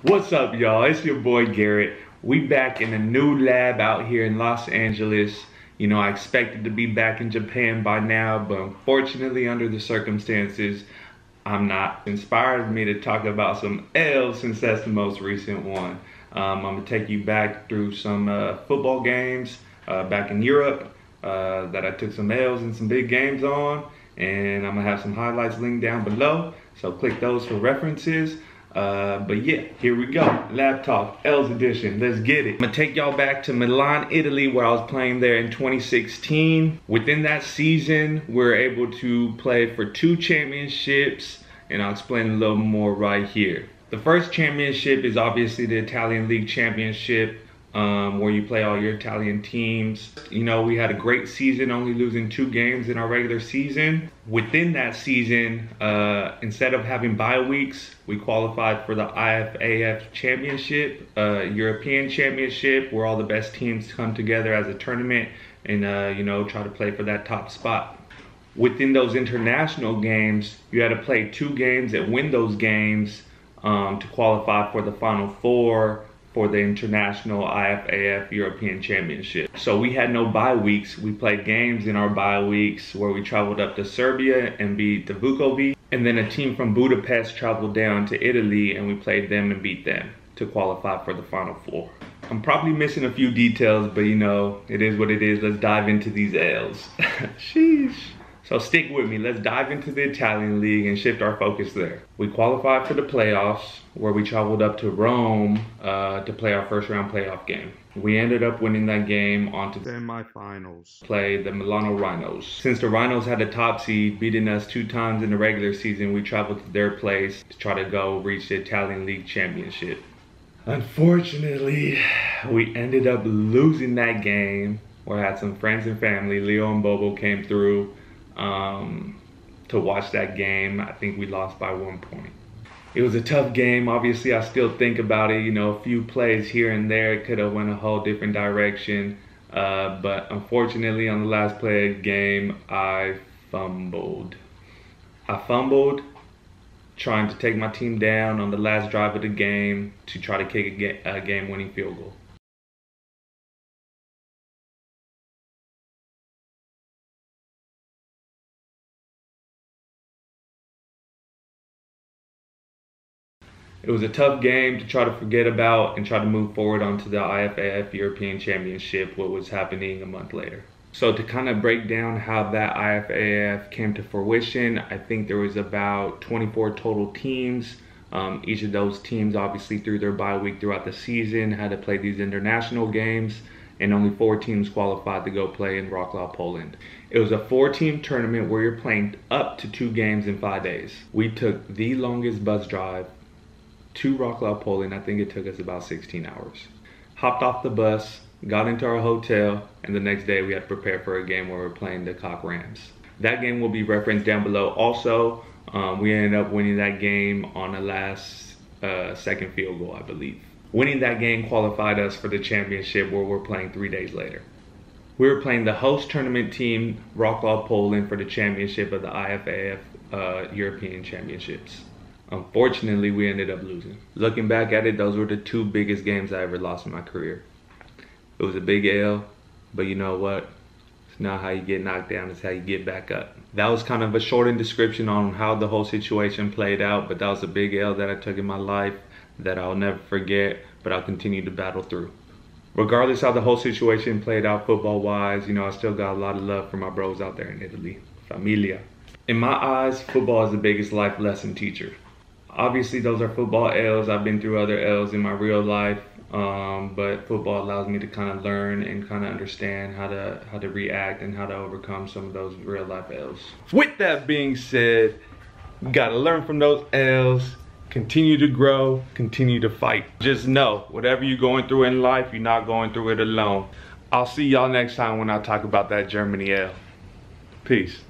What's up, y'all? It's your boy Garrett. We back in a new lab out here in Los Angeles. You know, I expected to be back in Japan by now, but unfortunately, under the circumstances, I'm not. Inspired me to talk about some L's since that's the most recent one. I'm gonna take you back through some football games back in Europe that I took some L's and some big games on, and I'm gonna have some highlights linked down below, so click those for references. But yeah, here we go. Lab Talk, L's edition. Let's get it. I'm gonna take y'all back to Milan, Italy, where I was playing there in 2016. Within that season, we were able to play for 2 championships, and I'll explain a little more right here. The first championship is obviously the Italian League Championship, where you play all your Italian teams. You know, we had a great season, only losing 2 games in our regular season. Within that season, instead of having bye weeks, we qualified for the IFAF Championship, European Championship, where all the best teams come together as a tournament and, you know, try to play for that top spot. Within those international games, you had to play 2 games and win those games to qualify for the Final Four for the international IFAF European Championship. So we had no bye weeks. We played games in our bye weeks where we traveled up to Serbia and beat the Vukovic. And then a team from Budapest traveled down to Italy and we played them and beat them to qualify for the Final Four. I'm probably missing a few details, but you know, it is what it is. Let's dive into these L's. Sheesh. So stick with me, let's dive into the Italian League and shift our focus there. We qualified for the playoffs, where we traveled up to Rome to play our first round playoff game. We ended up winning that game on to semifinals. Play the Milano Rhinos. Since the Rhinos had the top seed, beating us 2 times in the regular season, we traveled to their place to try to go reach the Italian League Championship. Unfortunately, we ended up losing that game, where I had some friends and family. Leo and Bobo came through to watch that game. I think we lost by 1 point. It was a tough game. Obviously, I still think about it. You know, a few plays here and there, it could have went a whole different direction. But unfortunately, on the last play of the game, I fumbled. Trying to take my team down on the last drive of the game to try to kick a game-winning field goal. It was a tough game to try to forget about and try to move forward onto the IFAF European Championship, what was happening a month later. So to kind of break down how that IFAF came to fruition, I think there was about 24 total teams. Each of those teams obviously through their bye week throughout the season had to play these international games, and only 4 teams qualified to go play in Wrocław, Poland. It was a 4-team tournament where you're playing up to 2 games in 5 days. We took the longest bus drive to Wrocław, Poland. I think it took us about 16 hours. Hopped off the bus, got into our hotel, and the next day we had to prepare for a game where we're playing the Cock Rams. That game will be referenced down below. Also, we ended up winning that game on a last second field goal, I believe. Winning that game qualified us for the championship, where we're playing 3 days later. We were playing the host tournament team, Wrocław, Poland, for the championship of the IFAF European Championships. Unfortunately, we ended up losing. Looking back at it, those were the 2 biggest games I ever lost in my career. It was a big L, but you know what? It's not how you get knocked down, it's how you get back up. That was kind of a shortened description on how the whole situation played out, but that was a big L that I took in my life that I'll never forget, but I'll continue to battle through. Regardless how the whole situation played out football-wise, you know, I still got a lot of love for my bros out there in Italy. Familia. In my eyes, football is the biggest life lesson teacher. Obviously, those are football L's. I've been through other L's in my real life, but football allows me to kind of learn and kind of understand how to react and how to overcome some of those real life L's. With that being said, you gotta learn from those L's, continue to grow, continue to fight. Just know, whatever you're going through in life, you're not going through it alone. I'll see y'all next time when I talk about that Germany L. Peace.